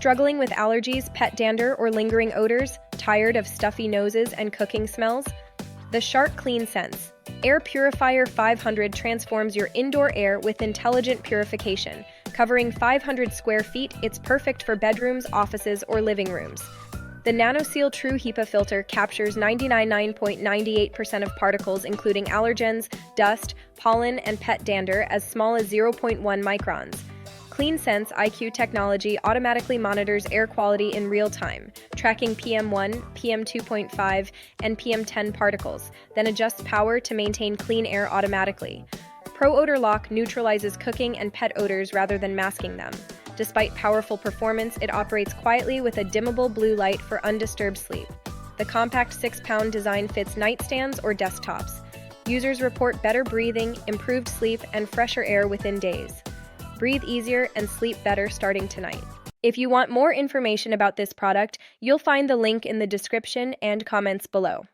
Struggling with allergies, pet dander, or lingering odors? Tired of stuffy noses and cooking smells? The Shark Clean Sense Air Purifier 500 transforms your indoor air with intelligent purification. Covering 500 square feet, it's perfect for bedrooms, offices, or living rooms. The NanoSeal True HEPA filter captures 99.98% of particles including allergens, dust, pollen, and pet dander as small as 0.1 microns. CleanSense IQ technology automatically monitors air quality in real time, tracking PM1, PM2.5, and PM10 particles, then adjusts power to maintain clean air automatically. Odor Lock neutralizes cooking and pet odors rather than masking them. Despite powerful performance, it operates quietly with a dimmable blue light for undisturbed sleep. The compact 6-pound design fits nightstands or desktops. Users report better breathing, improved sleep, and fresher air within days. Breathe easier and sleep better starting tonight. If you want more information about this product, you'll find the link in the description and comments below.